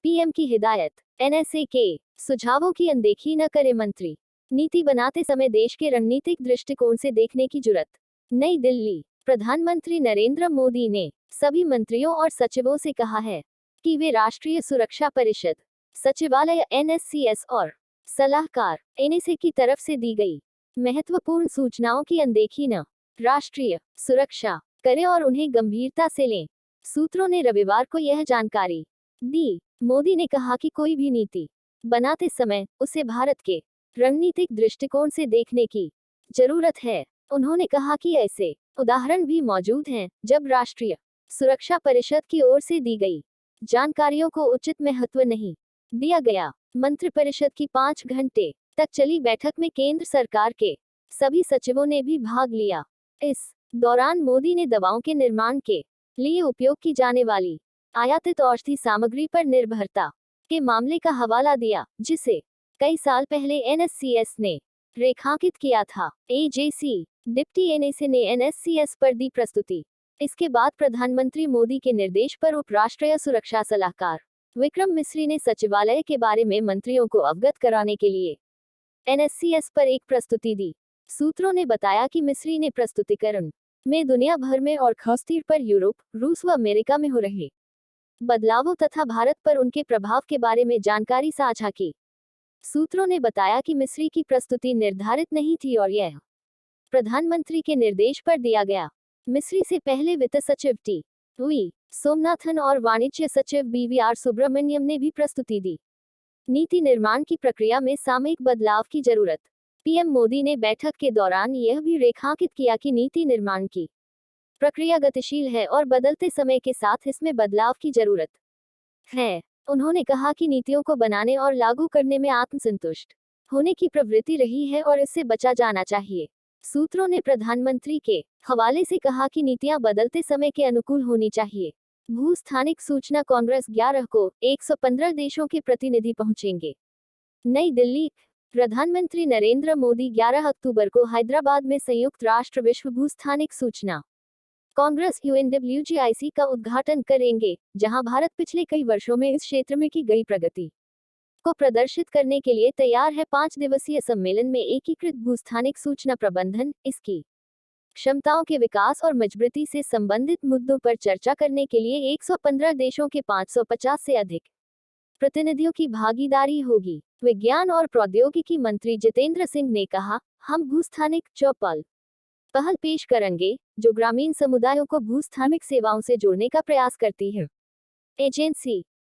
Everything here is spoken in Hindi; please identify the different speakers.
Speaker 1: पीएम की हिदायत। एनएसए के सुझावों की अनदेखी न करे मंत्री। नीति बनाते समय देश के रणनीतिक दृष्टिकोण से देखने की जुर्रत। नई दिल्ली। प्रधानमंत्री नरेंद्र मोदी ने सभी मंत्रियों और सचिवों से कहा है कि वे राष्ट्रीय सुरक्षा परिषद, सचिवालय एनएससीएस और सलाहकार एनएसए की तरफ से दी गई महत्वपूर्ण सूचनाओं की अनदेखी न राष्ट्रीय सुरक्षा करें और उन्हें गंभीरता से लें। सूत्रों ने रविवार को यह जानकारी दी। मोदी ने कहा कि कोई भी नीति बनाते समय उसे भारत के रणनीतिक दृष्टिकोण से देखने की जरूरत है। उन्होंने कहा कि ऐसे उदाहरण भी मौजूद हैं जब राष्ट्रीय सुरक्षा परिषद की ओर से दी गई जानकारियों को उचित महत्व नहीं दिया गया। मंत्रिपरिषद की 5 घंटे तक चली बैठक में केंद्र सरकार के सभी सचिवों ने भी भाग लिया। इस दौरान मोदी ने दवाओं के निर्माण के लिए उपयोग की जाने वाली आयातित औषधि सामग्री पर निर्भरता के मामले का हवाला दिया, जिसे कई साल पहले एनएससीएस ने रेखांकित किया था। एजेसी डिप्टी एनएसए ने एनएससीएस पर दी प्रस्तुति। इसके बाद प्रधानमंत्री मोदी के निर्देश पर उप राष्ट्रीय सुरक्षा सलाहकार विक्रम मिस्री ने सचिवालय के बारे में मंत्रियों को अवगत कराने के लिए एनएससीएस पर एक प्रस्तुति दी। सूत्रों ने बताया कि मिस्री ने प्रस्तुतिकरण में दुनिया भर में और खासतौर पर यूरोप, रूस व अमेरिका में हो रहे बदलावों तथा भारत पर उनके प्रभाव के बारे में जानकारी साझा की। सूत्रों ने बताया कि मिस्री की प्रस्तुति निर्धारित नहीं थी और यह प्रधानमंत्री के निर्देश पर दिया गया। मिस्री से पहले वित्त सचिव टी वी सोमनाथन और वाणिज्य सचिव बीवीआर सुब्रमण्यम ने भी प्रस्तुति दी। नीति निर्माण की प्रक्रिया में सामयिक बदलाव की जरूरत। पीएम मोदी ने बैठक के दौरान यह भी रेखांकित किया कि नीति निर्माण की प्रक्रिया गतिशील है और बदलते समय के साथ इसमें बदलाव की जरूरत है। उन्होंने कहा कि नीतियों को बनाने और लागू करने में आत्मसंतुष्ट होने की प्रवृत्ति रही है और इससे बचा जाना चाहिए। सूत्रों ने प्रधानमंत्री के हवाले से कहा कि नीतियां बदलते समय के अनुकूल होनी चाहिए। भूस्थानिक सूचना कांग्रेस 11 को 115 देशों के प्रतिनिधि पहुंचेंगे। नई दिल्ली। प्रधानमंत्री नरेंद्र मोदी 11 अक्टूबर को हैदराबाद में संयुक्त राष्ट्र विश्व भूस्थानिक सूचना कांग्रेस UNWGIC का उद्घाटन करेंगे, जहां भारत पिछले कई वर्षों में इस क्षेत्र में की गई प्रगति को प्रदर्शित करने के लिए तैयार है। 5 दिवसीय सम्मेलन में एकीकृत भूस्थानिक सूचना प्रबंधन, इसकी क्षमताओं के विकास और मजबूती से संबंधित मुद्दों पर चर्चा करने के लिए 115 देशों के 550 से अधिक प्रतिनिधियों की भागीदारी होगी। विज्ञान और प्रौद्योगिकी मंत्री जितेंद्र सिंह ने कहा, हम भूस्थानिक चौपाल पहल पेश करेंगे, जो ग्रामीण समुदायों को भूस्थानिक सेवाओं से जोड़ने का प्रयास करती है। एजेंसी